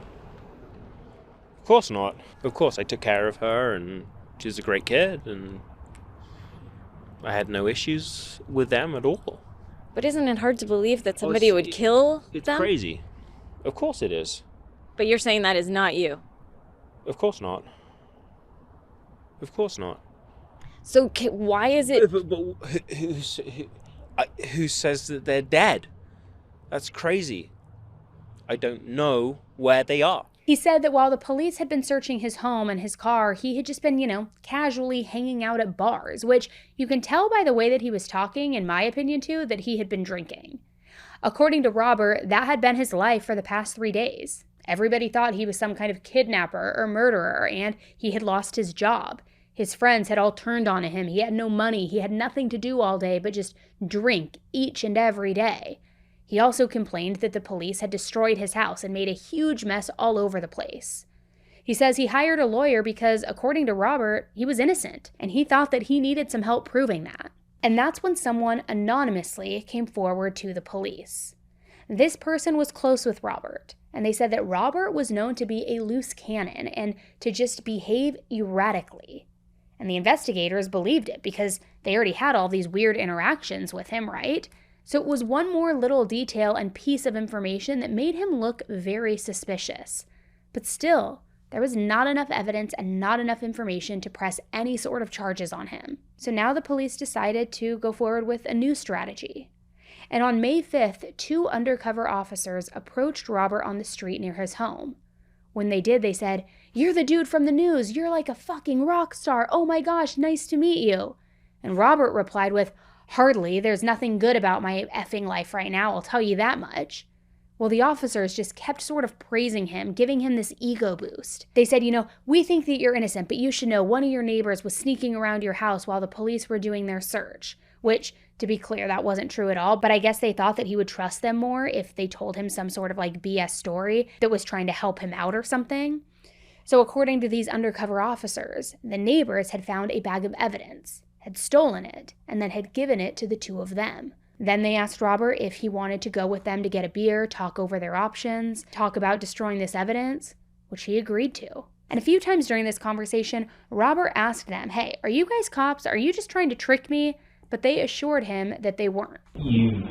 Of course not. Of course, I took care of her, and she's a great kid, and I had no issues with them at all. But isn't it hard to believe that somebody would kill It's them? crazy. Of course it is. But you're saying that is not you. Of course not. Of course not. So why is it... But who says that they're dead? That's crazy. I don't know where they are. He said that while the police had been searching his home and his car, he had just been, casually hanging out at bars, which you can tell by the way that he was talking, in my opinion too, that he had been drinking. According to Robert, that had been his life for the past 3 days. Everybody thought he was some kind of kidnapper or murderer, and he had lost his job. His friends had all turned on him. He had no money. He had nothing to do all day but just drink each and every day. He also complained that the police had destroyed his house and made a huge mess all over the place. He says he hired a lawyer because, according to Robert, he was innocent, and he thought that he needed some help proving that. And that's when someone anonymously came forward to the police. This person was close with Robert, and they said that Robert was known to be a loose cannon and to just behave erratically. And the investigators believed it because they already had all these weird interactions with him, right? So it was one more little detail and piece of information that made him look very suspicious. But still, there was not enough evidence and not enough information to press any sort of charges on him. So now the police decided to go forward with a new strategy. And on May 5th, 2 undercover officers approached Robert on the street near his home. When they did, they said, "You're the dude from the news. You're like a fucking rock star. Oh my gosh, nice to meet you." And Robert replied with, "Hardly. There's nothing good about my effing life right now, I'll tell you that much." Well, the officers just kept sort of praising him, giving him this ego boost. They said, "We think that you're innocent, but you should know one of your neighbors was sneaking around your house while the police were doing their search." Which, to be clear, that wasn't true at all, but I guess they thought that he would trust them more if they told him some sort of BS story that was trying to help him out or something. So according to these undercover officers, the neighbors had found a bag of evidence, had stolen it, and then had given it to the 2 of them. Then they asked Robert if he wanted to go with them to get a beer, talk over their options, talk about destroying this evidence, which he agreed to. And a few times during this conversation, Robert asked them, "Hey, are you guys cops? Are you just trying to trick me?" But they assured him that they weren't. You've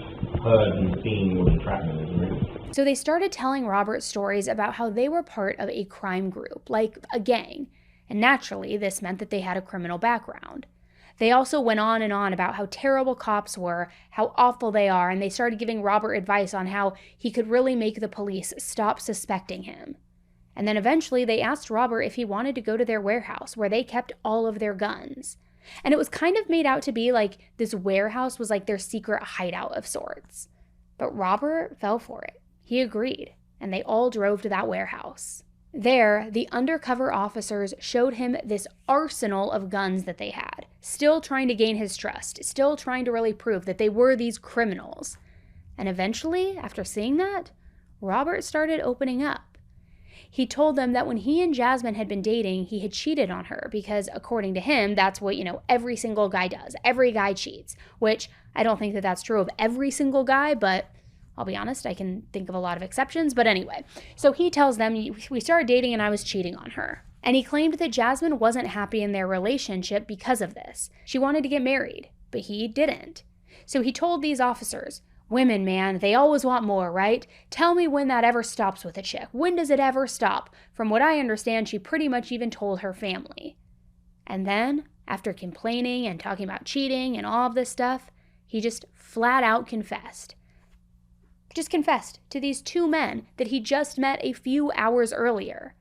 heard and seen what entrapment is, right? So they started telling Robert stories about how they were part of a crime group, like a gang. And naturally, this meant that they had a criminal background. They also went on and on about how terrible cops were, how awful they are, and they started giving Robert advice on how he could really make the police stop suspecting him. And then eventually they asked Robert if he wanted to go to their warehouse where they kept all of their guns. And it was kind of made out to be like this warehouse was like their secret hideout of sorts. But Robert fell for it. He agreed, and they all drove to that warehouse. There, the undercover officers showed him this arsenal of guns that they had, still trying to gain his trust, still trying to really prove that they were these criminals. And eventually, after seeing that, Robert started opening up. He told them that when he and Jasmine had been dating, he had cheated on her because, according to him, that's what, every single guy does. Every guy cheats, which I don't think that that's true of every single guy, but I'll be honest, I can think of a lot of exceptions. But anyway, so he tells them, "We started dating and I was cheating on her." And he claimed that Jasmine wasn't happy in their relationship because of this. She wanted to get married, but he didn't. So he told these officers, "Women, man, they always want more, right? Tell me when that ever stops with a chick. When does it ever stop?" From what I understand, she pretty much even told her family. And then, after complaining and talking about cheating and all of this stuff, he just flat out confessed. Just confessed to these 2 men that he just met a few hours earlier.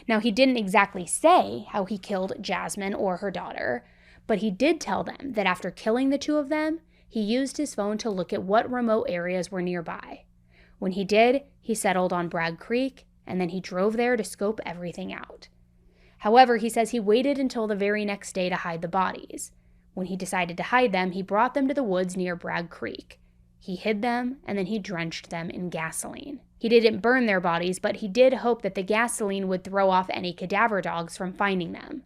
Now, he didn't exactly say how he killed Jasmine or her daughter, but he did tell them that after killing the 2 of them, he used his phone to look at what remote areas were nearby. When he did, he settled on Bragg Creek, and then he drove there to scope everything out. However, he says he waited until the very next day to hide the bodies. When he decided to hide them, he brought them to the woods near Bragg Creek. He hid them, and then he drenched them in gasoline. He didn't burn their bodies, but he did hope that the gasoline would throw off any cadaver dogs from finding them.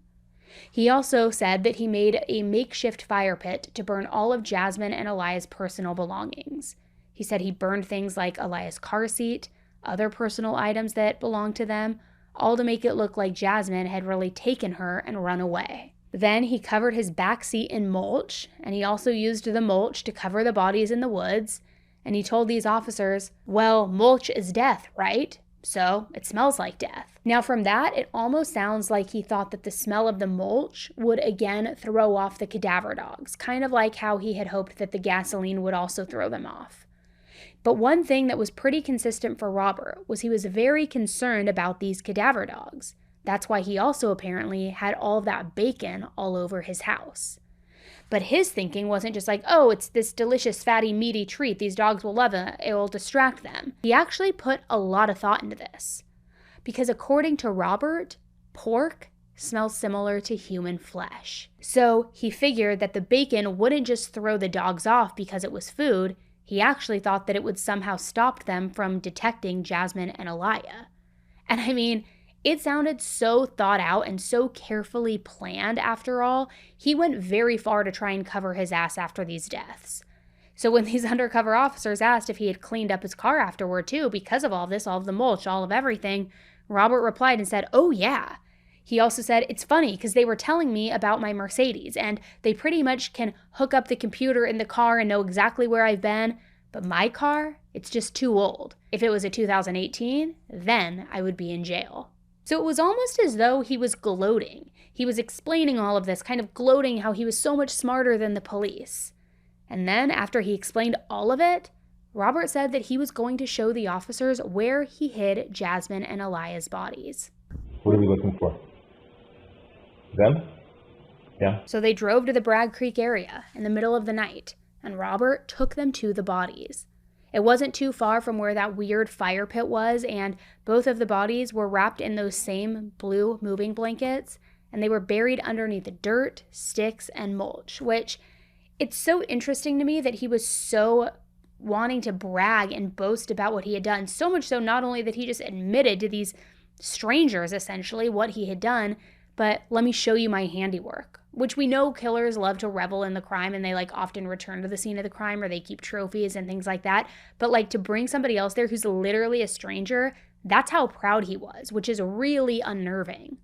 He also said that he made a makeshift fire pit to burn all of Jasmine and Aliyah's personal belongings. He said he burned things like Aliyah's car seat, other personal items that belonged to them, all to make it look like Jasmine had really taken her and run away. Then he covered his back seat in mulch, and he also used the mulch to cover the bodies in the woods. And he told these officers, "Well, mulch is death, right? So it smells like death." Now from that, it almost sounds like he thought that the smell of the mulch would again throw off the cadaver dogs, kind of like how he had hoped that the gasoline would also throw them off. But one thing that was pretty consistent for Robert was he was very concerned about these cadaver dogs. That's why he also apparently had all of that bacon all over his house. But his thinking wasn't just like, "Oh, it's this delicious, fatty, meaty treat. These dogs will love it. It will distract them." He actually put a lot of thought into this. Because according to Robert, pork smells similar to human flesh. So he figured that the bacon wouldn't just throw the dogs off because it was food. He actually thought that it would somehow stop them from detecting Jasmine and Aliyah. And I mean, it sounded so thought out and so carefully planned after all. He went very far to try and cover his ass after these deaths. So when these undercover officers asked if he had cleaned up his car afterward too, because of all this, all of the mulch, all of everything, Robert replied and said, "Oh yeah." He also said, "It's funny because they were telling me about my Mercedes and they pretty much can hook up the computer in the car and know exactly where I've been, But my car, it's just too old. If it was a 2018, then I would be in jail. So it was almost as though he was gloating. He was explaining all of this, kind of gloating how he was so much smarter than the police. And then after he explained all of it, Robert said that he was going to show the officers where he hid Jasmine and Aliyah's bodies. What are we looking for? Them? Yeah. So they drove to the Bragg Creek area in the middle of the night, and Robert took them to the bodies. It wasn't too far from where that weird fire pit was, and both of the bodies were wrapped in those same blue moving blankets, and they were buried underneath the dirt, sticks, and mulch, which it's so interesting to me that he was so wanting to brag and boast about what he had done. So much so, not only that he just admitted to these strangers, essentially, what he had done, but let me show you my handiwork, which we know killers love to revel in the crime, and they often return to the scene of the crime, or they keep trophies and things like that. But to bring somebody else there who's literally a stranger, that's how proud he was, which is really unnerving.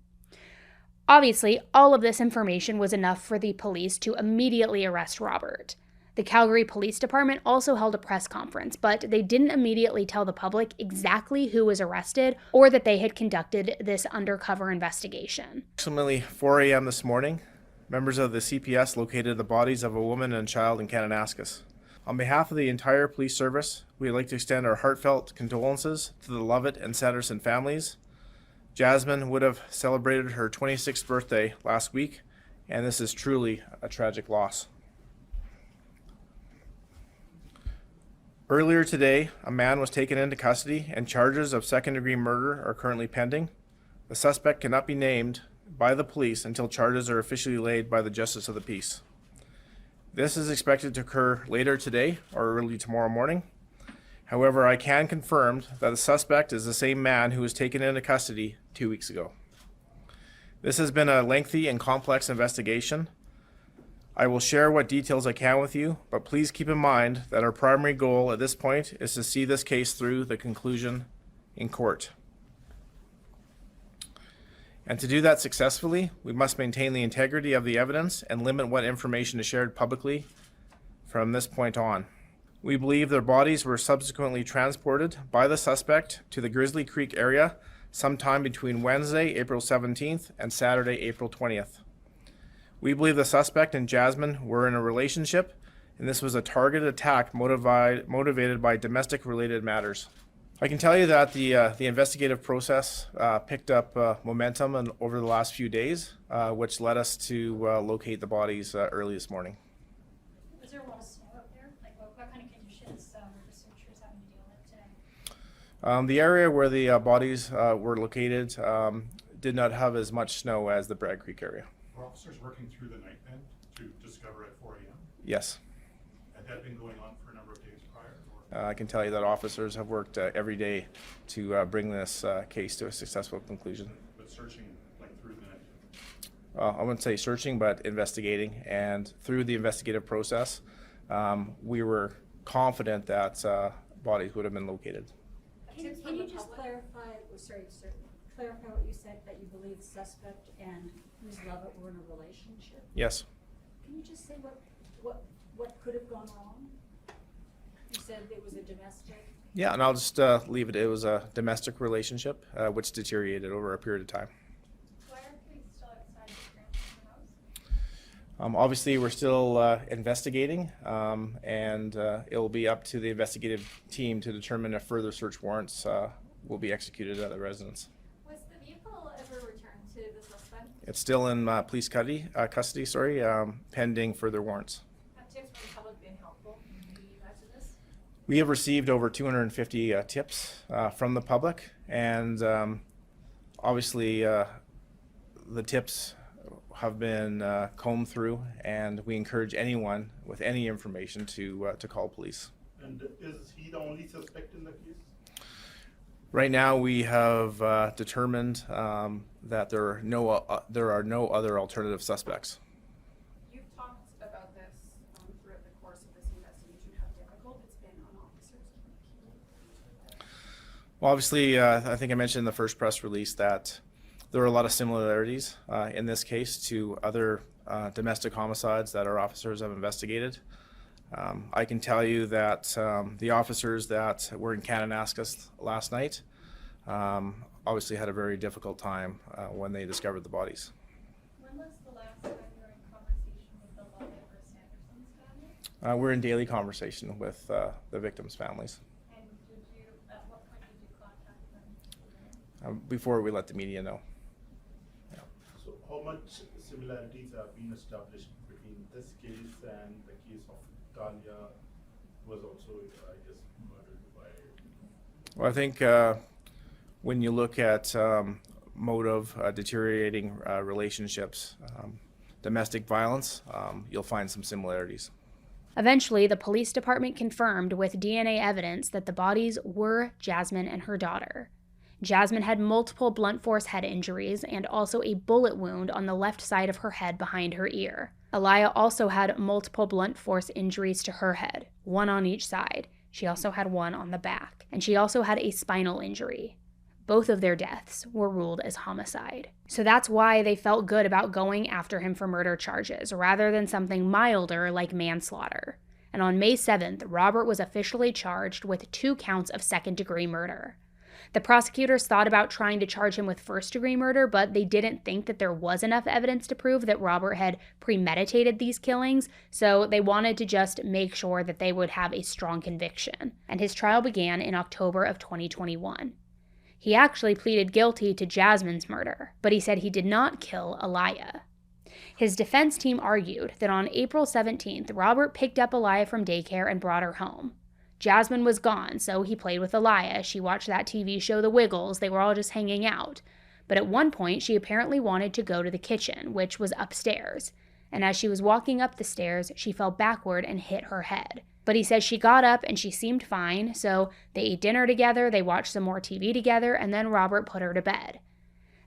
Obviously, all of this information was enough for the police to immediately arrest Robert. The Calgary Police Department also held a press conference, but they didn't immediately tell the public exactly who was arrested or that they had conducted this undercover investigation. Approximately 4 a.m. this morning, members of the CPS located the bodies of a woman and child in Kananaskis. On behalf of the entire police service, we would like to extend our heartfelt condolences to the Lovett and Sanderson families. Jasmine would have celebrated her 26th birthday last week, and this is truly a tragic loss. Earlier today, a man was taken into custody and charges of second-degree murder are currently pending. The suspect cannot be named by the police until charges are officially laid by the Justice of the Peace. This is expected to occur later today or early tomorrow morning. However, I can confirm that the suspect is the same man who was taken into custody 2 weeks ago. This has been a lengthy and complex investigation. I will share what details I can with you, but please keep in mind that our primary goal at this point is to see this case through the conclusion in court. And to do that successfully, we must maintain the integrity of the evidence and limit what information is shared publicly from this point on. We believe their bodies were subsequently transported by the suspect to the Grizzly Creek area sometime between Wednesday, April 17th and Saturday, April 20th. We believe the suspect and Jasmine were in a relationship, and this was a targeted attack motivated by domestic-related matters. I can tell you that the investigative process picked up momentum over the last few days, which led us to locate the bodies early this morning. Was there a lot of snow out there? What kind of conditions were the searchers having to deal with today? The area where the bodies were located did not have as much snow as the Bragg Creek area. Were officers working through the night then to discover at 4 a.m.? Yes. Had that been going on for a number of days prior? Or? I can tell you that officers have worked every day to bring this case to a successful conclusion. But searching through the night? I wouldn't say searching, but investigating. And through the investigative process, we were confident that bodies would have been located. Can you just clarify what you said, that you believe the suspect and Ms. Lovett were in a relationship? Yes. Can you just say what could have gone wrong? You said it was a domestic. Yeah, and I'll just leave it. It was a domestic relationship which deteriorated over a period of time. Why are police still outside the house? Obviously, we're still investigating, and it will be up to the investigative team to determine if further search warrants will be executed at the residence. Was the vehicle ever returned to the suspect? It's still in police custody, pending further warrants. Have tips from the public been helpful to you guys in this? We have received over 250 tips from the public, and obviously the tips have been combed through, and we encourage anyone with any information to call police. And is he the only suspect in the case? Right now, we have determined that there are no other alternative suspects. You've talked about this throughout the course of this investigation, how difficult it's been on officers. Well, obviously, I think I mentioned in the first press release that there are a lot of similarities in this case to other domestic homicides that our officers have investigated. I can tell you that the officers that were in Kananaskis last night obviously had a very difficult time when they discovered the bodies. When was the last time you were in conversation with the Lovett or Sanderson's family? We're in daily conversation with the victims' families. And at what point did you contact them? Before we let the media know. Yeah. So how much similarities have been established between this case and the case of Talia, who was also, I guess, murdered by... Well, I think when you look at motive, deteriorating relationships, domestic violence, you'll find some similarities. Eventually, the police department confirmed with DNA evidence that the bodies were Jasmine and her daughter. Jasmine had multiple blunt force head injuries and also a bullet wound on the left side of her head behind her ear. Aliyah also had multiple blunt force injuries to her head, one on each side. She also had one on the back, and she also had a spinal injury. Both of their deaths were ruled as homicide. So that's why they felt good about going after him for murder charges, rather than something milder like manslaughter. And on May 7th, Robert was officially charged with 2 counts of second-degree murder. The prosecutors thought about trying to charge him with first-degree murder, but they didn't think that there was enough evidence to prove that Robert had premeditated these killings, so they wanted to just make sure that they would have a strong conviction. And his trial began in October of 2021. He actually pleaded guilty to Jasmine's murder, but he said he did not kill Aliyah. His defense team argued that on April 17th, Robert picked up Aliyah from daycare and brought her home. Jasmine was gone, so he played with Aliyah. She watched that TV show The Wiggles. They were all just hanging out. But at one point, she apparently wanted to go to the kitchen, which was upstairs. And as she was walking up the stairs, she fell backward and hit her head. But he says she got up and she seemed fine, so they ate dinner together, they watched some more TV together, and then Robert put her to bed.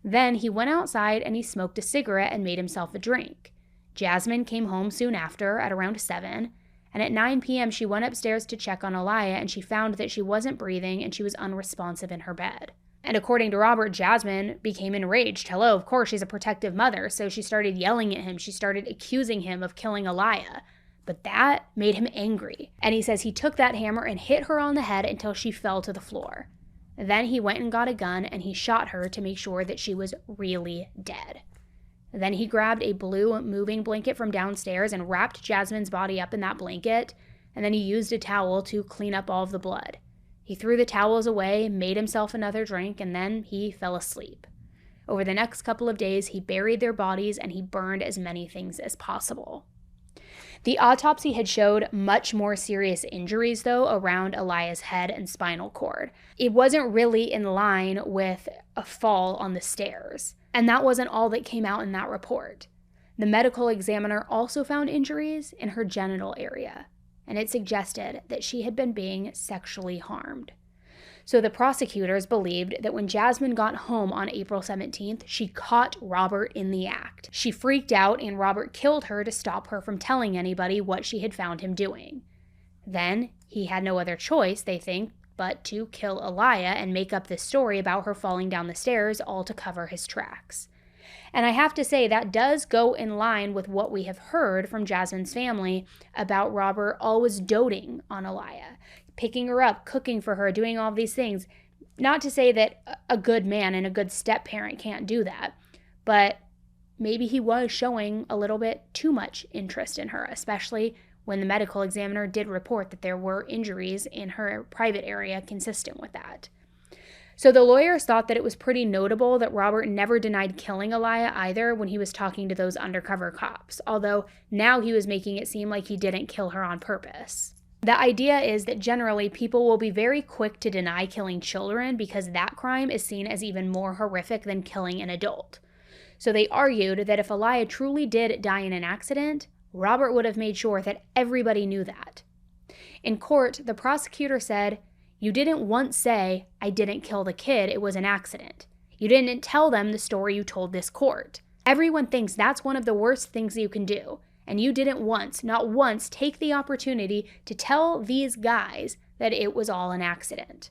Then he went outside and he smoked a cigarette and made himself a drink. Jasmine came home soon after at around 7, and at 9 p.m. she went upstairs to check on Aliyah and she found that she wasn't breathing and she was unresponsive in her bed. And according to Robert, Jasmine became enraged. Hello, of course, she's a protective mother, so she started yelling at him. She started accusing him of killing Aliyah. But that made him angry. And he says he took that hammer and hit her on the head until she fell to the floor. Then he went and got a gun and he shot her to make sure that she was really dead. Then he grabbed a blue moving blanket from downstairs and wrapped Jasmine's body up in that blanket, and then he used a towel to clean up all of the blood. He threw the towels away, made himself another drink, and then he fell asleep. Over the next couple of days, he buried their bodies and he burned as many things as possible. The autopsy had showed much more serious injuries, though, around Aliyah's head and spinal cord. It wasn't really in line with a fall on the stairs. And that wasn't all that came out in that report. The medical examiner also found injuries in her genital area, and it suggested that she had been being sexually harmed. So the prosecutors believed that when Jasmine got home on April 17th, she caught Robert in the act. She freaked out and Robert killed her to stop her from telling anybody what she had found him doing. Then he had no other choice, they think, but to kill Aliyah and make up this story about her falling down the stairs, all to cover his tracks. And I have to say that does go in line with what we have heard from Jasmine's family about Robert always doting on Aliyah, picking her up, cooking for her, doing all these things. Not to say that a good man and a good step-parent can't do that, but maybe he was showing a little bit too much interest in her, especially when the medical examiner did report that there were injuries in her private area consistent with that. So the lawyers thought that it was pretty notable that Robert never denied killing Aliyah either when he was talking to those undercover cops, although now he was making it seem like he didn't kill her on purpose. The idea is that generally people will be very quick to deny killing children because that crime is seen as even more horrific than killing an adult. So they argued that if Aliyah truly did die in an accident, Robert would have made sure that everybody knew that. In court, the prosecutor said, "You didn't once say, 'I didn't kill the kid, it was an accident.' You didn't tell them the story you told this court. Everyone thinks that's one of the worst things you can do, and you didn't once, not once, take the opportunity to tell these guys that it was all an accident."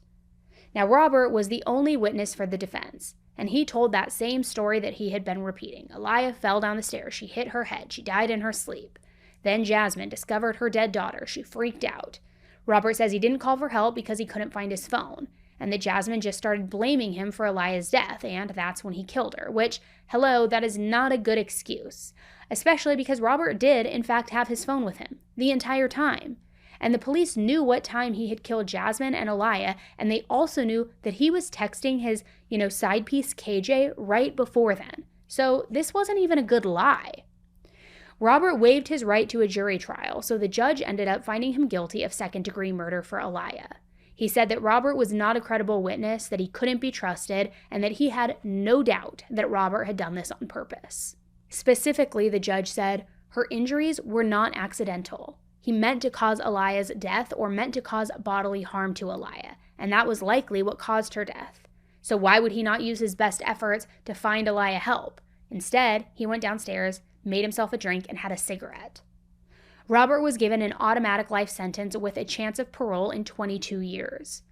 Now, Robert was the only witness for the defense, and he told that same story that he had been repeating. Aliyah fell down the stairs, she hit her head, she died in her sleep. Then Jasmine discovered her dead daughter. She freaked out. Robert says he didn't call for help because he couldn't find his phone, and that Jasmine just started blaming him for Aliyah's death, and that's when he killed her, which, hello, that is not a good excuse, especially because Robert did, in fact, have his phone with him the entire time. And the police knew what time he had killed Jasmine and Aliyah, and they also knew that he was texting his, side piece KJ right before then. So this wasn't even a good lie. Robert waived his right to a jury trial, so the judge ended up finding him guilty of second-degree murder for Aliyah. He said that Robert was not a credible witness, that he couldn't be trusted, and that he had no doubt that Robert had done this on purpose. Specifically, the judge said, her injuries were not accidental. He meant to cause Aliyah's death or meant to cause bodily harm to Aliyah, and that was likely what caused her death. So why would he not use his best efforts to find Aliyah help? Instead, he went downstairs, made himself a drink, and had a cigarette. Robert was given an automatic life sentence with a chance of parole in 22 years.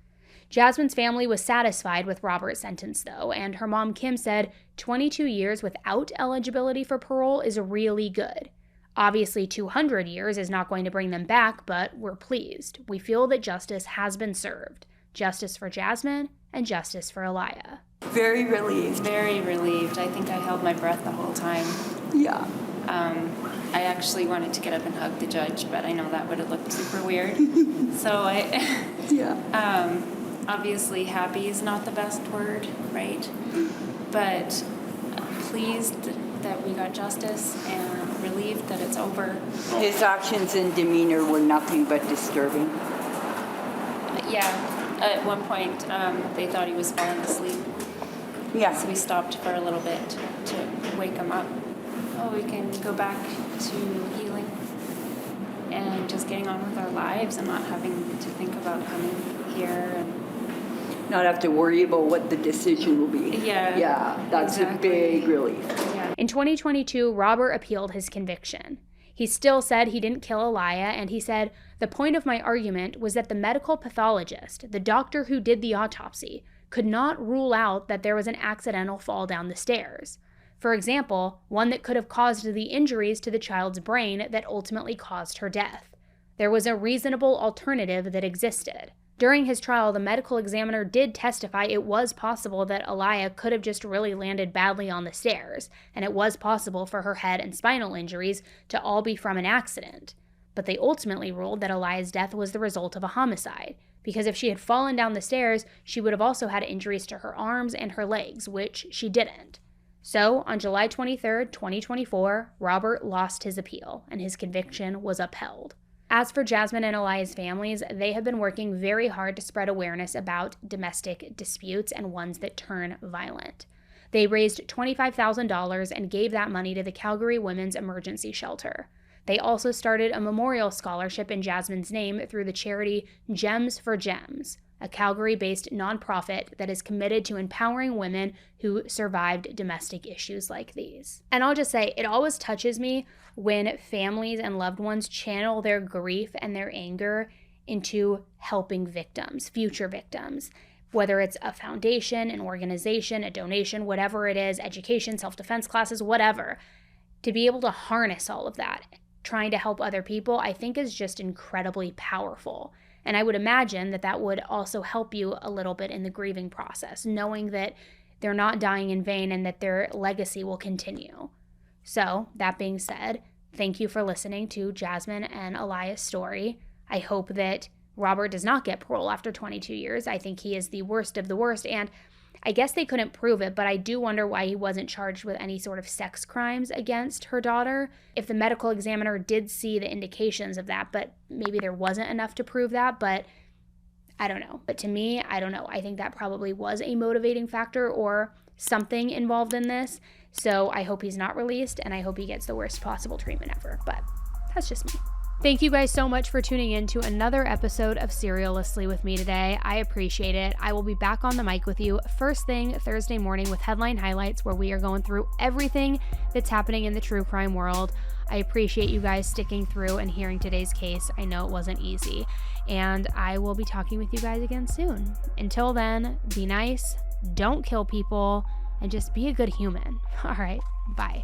Jasmine's family was satisfied with Robert's sentence, though, and her mom, Kim, said 22 years without eligibility for parole is really good. Obviously, 200 years is not going to bring them back, but we're pleased. We feel that justice has been served. Justice for Jasmine and justice for Aliyah. Very relieved. Very relieved. I think I held my breath the whole time. Yeah. I actually wanted to get up and hug the judge, but I know that would have looked super weird. So yeah. Obviously happy is not the best word, right? But pleased that we got justice and relieved that it's over. His actions and demeanor were nothing but disturbing. Yeah, at one point they thought he was falling asleep. Yeah. So we stopped for a little bit to wake him up. Oh, we can go back to healing and just getting on with our lives and not having to think about coming here and not have to worry about what the decision will be. Yeah. Yeah, that's exactly. A big relief. Yeah. In 2022, Robert appealed his conviction. He still said he didn't kill Aliyah, and he said, the point of my argument was that the medical pathologist, the doctor who did the autopsy, could not rule out that there was an accidental fall down the stairs. For example, one that could have caused the injuries to the child's brain that ultimately caused her death. There was a reasonable alternative that existed. During his trial, the medical examiner did testify it was possible that Aliyah could have just really landed badly on the stairs, and it was possible for her head and spinal injuries to all be from an accident. But they ultimately ruled that Aliyah's death was the result of a homicide, because if she had fallen down the stairs, she would have also had injuries to her arms and her legs, which she didn't. So, on July 23, 2024, Robert lost his appeal, and his conviction was upheld. As for Jasmine and Aliyah's families, they have been working very hard to spread awareness about domestic disputes and ones that turn violent. They raised $25,000 and gave that money to the Calgary Women's Emergency Shelter. They also started a memorial scholarship in Jasmine's name through the charity Gems for Gems, a Calgary-based nonprofit that is committed to empowering women who survived domestic issues like these. And I'll just say, it always touches me when families and loved ones channel their grief and their anger into helping victims, future victims, whether it's a foundation, an organization, a donation, whatever it is, education, self-defense classes, whatever. To be able to harness all of that, trying to help other people, I think is just incredibly powerful. And I would imagine that that would also help you a little bit in the grieving process, knowing that they're not dying in vain and that their legacy will continue. So, that being said, thank you for listening to Jasmine and Aliyah's story. I hope that Robert does not get parole after 22 years. I think he is the worst of the worst, and I guess they couldn't prove it, but I do wonder why he wasn't charged with any sort of sex crimes against her daughter. If the medical examiner did see the indications of that, but maybe there wasn't enough to prove that, but I don't know. But to me, I don't know. I think that probably was a motivating factor or something involved in this. So I hope he's not released, and I hope he gets the worst possible treatment ever. But that's just me. Thank you guys so much for tuning in to another episode of SERIALously with me today. I appreciate it. I will be back on the mic with you first thing Thursday morning with headline highlights, where we are going through everything that's happening in the true crime world. I appreciate you guys sticking through and hearing today's case. I know it wasn't easy, and I will be talking with you guys again soon. Until then, be nice, don't kill people, and just be a good human. All right, bye.